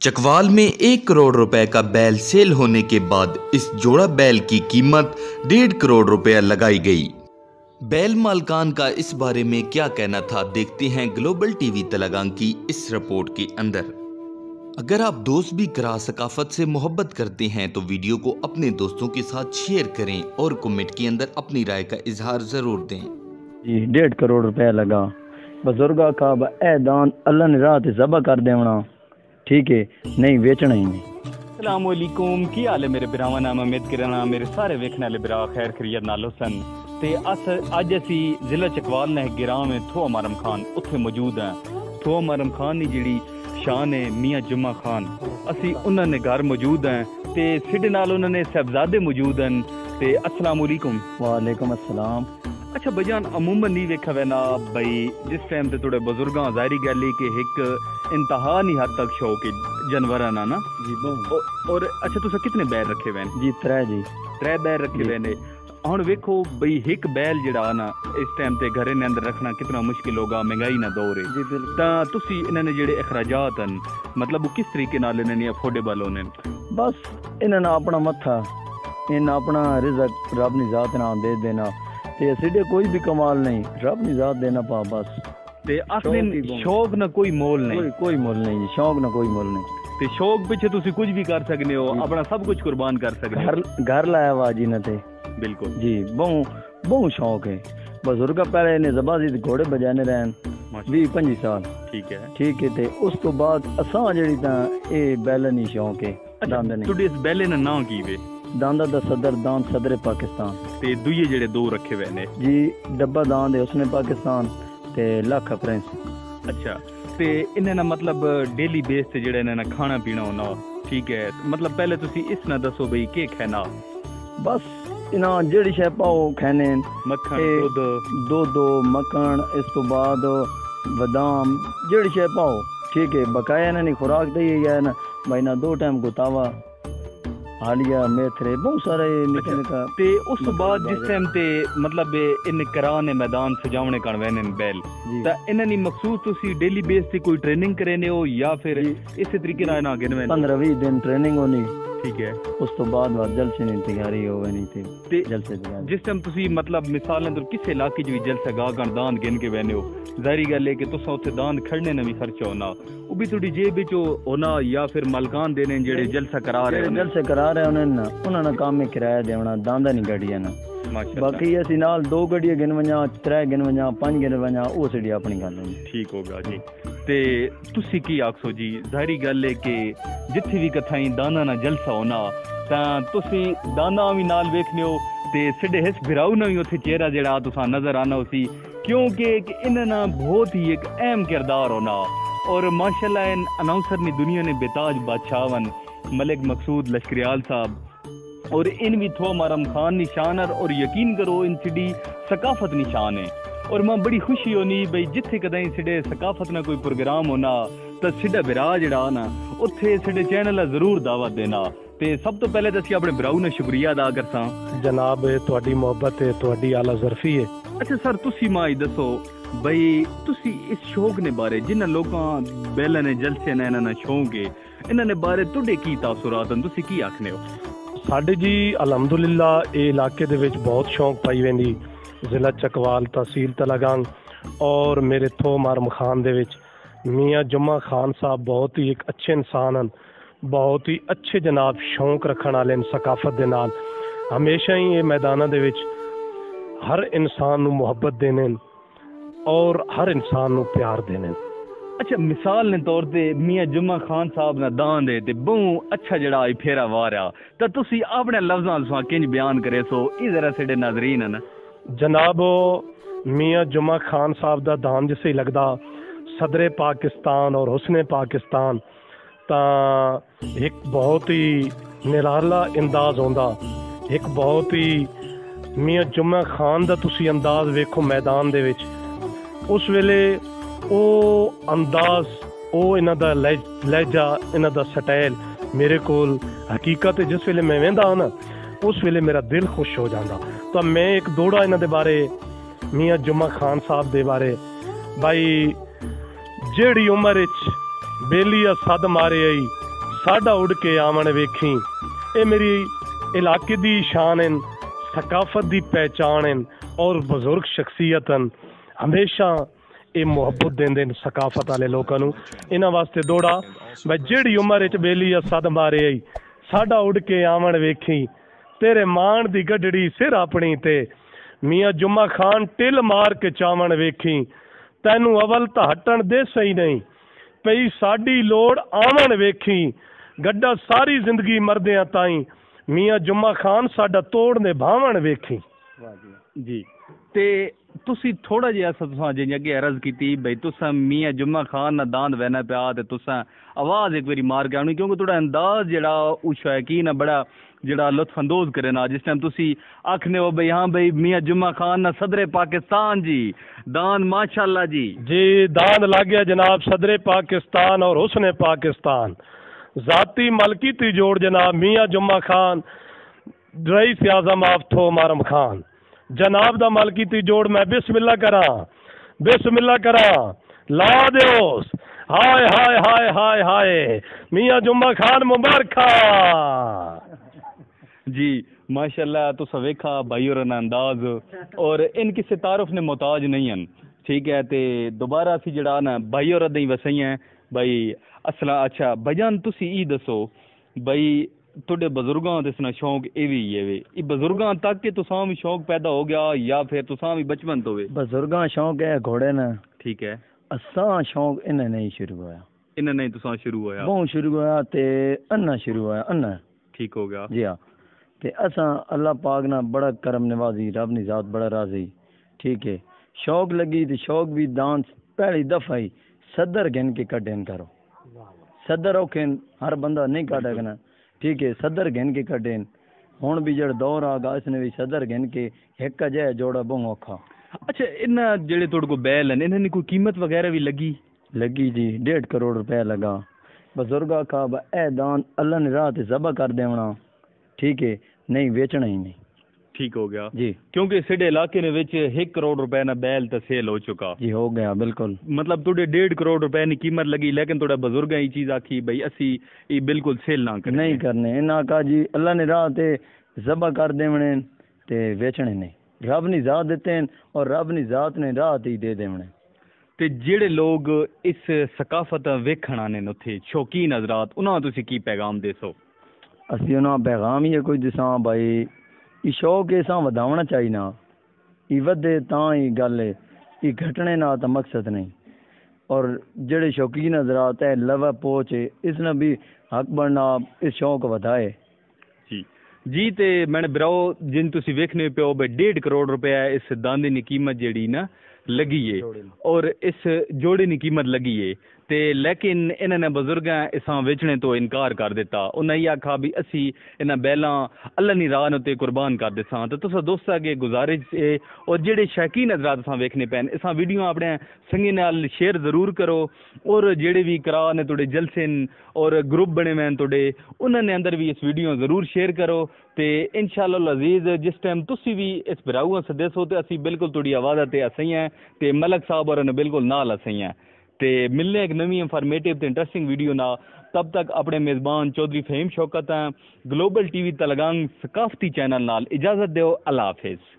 चकवाल में 1 करोड़ रुपए का बैल सेल होने के बाद इस जोड़ा बैल की कीमत 1.5 करोड़ रुपया लगाई गई। बैल मालकान का इस बारे में क्या कहना था, देखते हैं ग्लोबल टीवी तेलंगाना की इस रिपोर्ट के अंदर। अगर आप दोस्त भी करा सकाफत से मोहब्बत करते हैं तो वीडियो को अपने दोस्तों के साथ शेयर करें और कमेंट के अंदर अपनी राय का इजहार जरूर दें। जी 1.5 करोड़ रुपया लगा बुजुर्गा का दान अल्लाह ने रात ज़बह कर देना, ठीक है, नहीं बेचना ही नहीं। अस्सलाम वालेकुम, की हाल है मेरे भरावां? नाम उम्मीद करना मेरे सारे वेखने वाले भरा खैर खैरियत नाल सन। ते अज असी जिला चकवाल ने गिरां में थोआ मरम खान उत्थे मौजूद हैं। थोआ मरम खान की जिहड़ी शान है मियाँ जुम्मा खान, असी उन्होंने घर मौजूद हैं ते सिडे नाल उन्होंने साहबजादे मौजूद हैं। ते अस्सलाम वालेकुम। वालेकुम अस्सलाम। अच्छा बजान अमूमन नहीं वेखा वैना भाई जिस टाइम ते थोड़े बुजुर्गां जाहिरी गल है कि एक इंतहा नहीं हद तक शौक है जानवरां ना ना जी और अच्छा तुसा कितने बैल रखे हुए हैं? जी 3 जी 3 बैल रखे हुए ने। हुण वेखो भाई एक बैल जिहड़ा ना इस टाइम ते घरे ने अंदर रखना कितना मुश्किल होगा, महंगाई ना दौर है। जी बिल्कुल। तां तुसी इन्हां ने जिहड़े अखराजात हैं मतलब वो किस तरीके नाल इन्हां ने अफोर्डेबल होने? बस इन्हां ने अपना मत्था इन अपना रिज़्क रब ने जात नाल दे देना ते सीधे कोई भी कमाल नहीं, रब ने जात देना पा बस। ते असली शौक ना कोई मोल नहीं, कोई मोल नहीं, शौक ना कोई मोल नहीं। ते शौक पिछे तुसी कुछ भी कर सकते हो, अपना सब कुछ कुर्बान कर सकते हो। घर लाया हुआ जी ने ते बिल्कुल जी बहु शौक है। बुजुर्ग पहले ने जबाजी घोड़े बजाने रहन 20-25 साल, ठीक है ते उस तो बाद असा जेड़ी ता ए बैलन ही शौक है। दांद ने तुडी इस बैले ना नाम की वे? दांदा दा सदर दांद सदर पाकिस्तान ते दुए जेड़े दो रखे हुए ने जी डब्बा दांद है उसने पाकिस्तान ते लाखा प्रिंस। अच्छा ते इन्हें ना मतलब डेली बेस ते जेड़ा इन्हें ना खाना पीना होना, ठीक है, मतलब पहले तुसी इस ना दसो भाई के खाना? बस इना जेड़ी शे पाओ खाने मक्खन दूध मक्खन, इस तो बाद बादाम जेड़ी शे पाओ, ठीक है, बकाया इन्हें खुराक दी है ना भाई ना 2 टाइम गुतावा हालिया मेथरे बहुत सारे निके निका। ते उस बाद जिस टाइम ते मतलब इन कराने मैदान सजावने कण वेने बैल ता इन्हां नी मखसूस तुसी डेली बेस ते कोई ट्रेनिंग करेने हो या फिर इस तरीके नाल ना गिनवे? 15-20 दिन ट्रेनिंग होनी, ठीक है, उस तो बाद जलसे नी तैयारी होवे नहीं ते जलसे तैयारी। जिस टाइम तुसी मतलब मिसाल ने तो किस इलाके च भी जलसा गा गण दान गिन के वेने हो, जाहिर गल है कि तुसा उत्थे दान खड़ने ने भी खर्चा होना, वो भी थोड़ी जेब विच होना या फिर मलकान देने जेड़े जलसा करा रहे जलसे करा रहे उन्होंने काम में किराया देना दांदा नहीं गड्डियां ना। बाकी असी नाल 2 गड्डियां गिन वजा 3 गिन वजा 5 गिन वजा वो सीडी अपनी गल है। ठीक होगा जी। ते तुसी की आखो जी, जाहिर गल है कि जिथे भी कथाई दाना ना जलसा होना तां तुसी दाना भी नाल वेखने हो ते सिडे हिस भिराऊ ना भी उत्थे चेहरा जेड़ा तुसा नजर आना उसी, क्योंकि इन्हां ना बहुत ही एक अहम किरदार होना और माशाल्लाह इन अनाउंसर ने दुनिया ने बेताज बादशाहवन मलिक मकसूद लश्करियाल साहब और इन भी थो मरम खान निशान और यकीन करो इन सिडी सकाफत निशान है। और मां बड़ी खुशी होनी भाई जिथे कदें सिडे सकाफत ना कोई प्रोग्राम होना तो सिडा बिरा जड़ा ना उत्थे सिडे चैनल जरूर दावत देना। ते सब तो पहले असीं अपने बिराऊ ने शुक्रिया अदा करसां। जनाब तुहाडी मोहब्बत है, तुहाडी आला ज़रफी है। अच्छा सर तुसी मां दसो भाई तुसी इस शौक ने बारे जिन्हां लोकां बैलां ने जलसे ने इन्हां शौक है इन्हां ने बारे तुहाडे की तासुरात हैं, तुसी की आखने हो? साडे जी अलहमदुलिल्लाह ए इलाके दे विच बहुत शौक पाई वेंदी, जिला चकवाल तहसील तेलंगाना और मेरे थो मरम खान दे विच मियाँ जुम्मा खान साहब बहुत ही एक अच्छे इंसान हैं, बहुत ही अच्छे जनाब शौक रखने वाले सकाफत दे नाल हमेशा ही ये मैदाना दे विच हर इंसान नू मुहब्बत देने और हर इंसान नू प्यार देने। अच्छा मिसाल ने तौर पे मियाँ जुम्मा खान साहब ना दान दे ते बहु अच्छा जड़ा आई फेरा वारा तो तुसी अपने लफ्ज़ां नाल किंज बयान करे सो ई जरा सेडे नाज़रीन है ना। जनाब मियाँ जुम्मा खान साहब दा दान जिसे लगदा सदर पाकिस्तान और हुस्ने पाकिस्तान ता एक बहुत ही निराला अंदाज होंदा, एक बहुत ही मियाँ जुम्मा खान दा तुसी अंदाज वेखो मैदान दे विच उस वेले ओ अंदाज ओ इन्हां दा लहजा इन्हां दा स्टाइल मेरे कोल हकीकत जिस वेले मैं वेंदा ना उस वेले मेरा दिल खुश हो जाता। तो मैं एक दौड़ा इन्हां दे बारे मियाँ जुम्मा खान साहब दे बारे भाई जेड़ी उम्र बेलिया सद मारे आई साडा उड़ के आवन वेखी। ये मेरी इलाके दी शान हैं, सकाफत दी पहचान हैं और बुजुर्ग शख्सियत हैं। हमेशा ये मुहब्बत देंदे ने सकाफत वाले लोगों नूं। इन्हां वास्ते दौड़ा मैं जिहड़ी उम्र च बेली सद मारे आई, साडा उड़ के आवन वेखी, तेरे मान दी गड्डी सिर अपनी ते, मियाँ जुम्मा खान टिल मार के चावन वेखी, तैनू अवल तां हटण दे सही नहीं, पई साडी लोड़ आवन वेखी, गड्डा सारी जिंदगी मरदियां ताई, मियाँ जुम्मा खान साडा तोड़ ने भावन वेखी। जी ते तुसी थोड़ा जिहा तुसां जियां अगे अर्ज कीती भाई तुसां मियाँ जुम्मा खान ना दांद वहना पिया ते तुसां आवाज़ एक बारी मार के आनी, क्योंकि थोड़ा अंदाज जेड़ा उस शौकीन है बड़ा जेड़ा लुत्फ अंदोज करे ना, जिस टाइम तुसी आखने हो भाई हाँ भाई मियाँ जुम्मा खान ना सदरे पाकिस्तान जी दान माशाल्लाह जी। जी दांद लग गया जनाब, सदरे पाकिस्तान और हुस्ने पाकिस्तान, जाती मलकी ती जोड़ जनाब मियाँ जुम्मा खान, रईस आज़म आफ्थो मारम खान, जनाब दा मलकी ती जोड़ मैं बिस्मिल्लाह करा ला दियोस, हाय हाय हाय हाय हाय मियाँ जुम्मा खान मुबारका। जी माशाल्लाह तुसा वेखा भाई और अंदाज और इन किसी तारुफ ने मोहताज नहीं हैं, ठीक है। ते दोबारा असी जड़ा ना भाई और दई वसई हैं भाई असला। अच्छा भाईजान तुसी ई दसो भाई तुहाडे बजुर्गां दे सना शौक ए भी ये बजुर्गां तक के तुसां भी शौक पैदा हो गया या फिर तुसां भी बचपन तो वे? बजुर्गां शौक है घोड़े न, ठीक है। असां शौक इन्हें नहीं शुरू होया, इन्हें नहीं तुसां शुरू होया? बहु शुरू होया ते अन्ना शुरू होया, अन्ना ठीक हो गया जी हाँ। ते असां अल्लाह पाक ना बड़ा करम नवाजी, रब नी जात बड़ा राजी, ठीक है। शौक लगी तो शौक भी दान पहली दफा ही सदर गिन के कड्डन करो, सदर औखे हर बंदा नहीं काटेगा, ठीक है। सदर गिन के कड्डन हुण भी जड़ दौर आ गा इसने भी सदर गिन के एक जै जोड़ा बहु औखा। अच्छा इन जेड़े तुहाडे को बैल हैं इन्हां दी कोई कीमत वगैरह भी लगी जी 1.5 करोड़ रुपया लगा। बुजुर्गा का ए दान अल्लाह ने राह ते ज़बह कर देवना, ठीक है, नहीं बेचना ही नहीं, ठीक हो गया जी। क्योंकि सिडे इलाके ने विच 1 करोड़ रुपए ना बैल तो सेल हो चुका जी, हो गया बिल्कुल। मतलब तुहाडे 1.5 करोड़ रुपए की कीमत लगी, लेकिन तुहाडा बुजुर्ग ये चीज आखी भाई असी ये बिल्कुल सेल ना करने, नहीं करने। इन्ना का जी अल्लाह ने राह ते ज़बह कर देवने ते बेचने नहीं, रब ने जात देते हैं और रब ने जात ने राह ते ही दे देवने। ते जेड़े लोग इस सकाफत वेखण आने ने उत्थे शौकीन हजरात उन्हां तुसी की पैगाम देसो? असी उन्हां पैगाम ही कोई दिसां भाई ई शौक इसा वधावना चाहिए ना, ई वधे तां ही गल है, ई घटने ना तो मकसद नहीं। और जेड़े शौकीन हजरात है लवा पहुंचे इसने भी हक बनना इस शौक वधाए जी। जी ते मैंने बिराओ जिन तुसी वेखने पे हो भाई 1.5 करोड़ रुपया इस दांदे की कीमत जेड़ी ना लगी है और इस जोड़े की कीमत लगी है ते लेकिन इन्होंने बुजुर्गों इसा बेचने तो इनकार कर दिता। उन्हें यह आखा भी असी इन्हें बैलों अल्लाह नी राह उत्ते कुर्बान कर दिसा। तो तुसा दोस्तों अगे गुजारिश है और जेडे शौकीन हजरात असा वेखने पैन इसा वीडियो अपने संगी नाल शेयर जरूर करो और जेडे भी करा ने थोड़े जलसे और ग्रुप बने हुए हैं थोड़े उन्होंने अंदर भी इस वीडियो जरूर शेयर करो। तो इंशाअल्लाह अजीज जिस टाइम तुसी भी इस बिराऊ सदस्य हो तो असी बिल्कुल थोड़ी आवाज़ ते असई हैं तो मलक साहब और बिल्कुल नाल असई हैं। तो मिलने एक नवी इंफॉर्मेटिव इंटरेस्टिंग वीडियो ना, तब तक अपने मेज़बान चौधरी फहीम शौकत हैं ग्लोबल टीवी तलगांग सकाफती चैनल नाल इजाज़त दो। अल्लाह हाफिज़।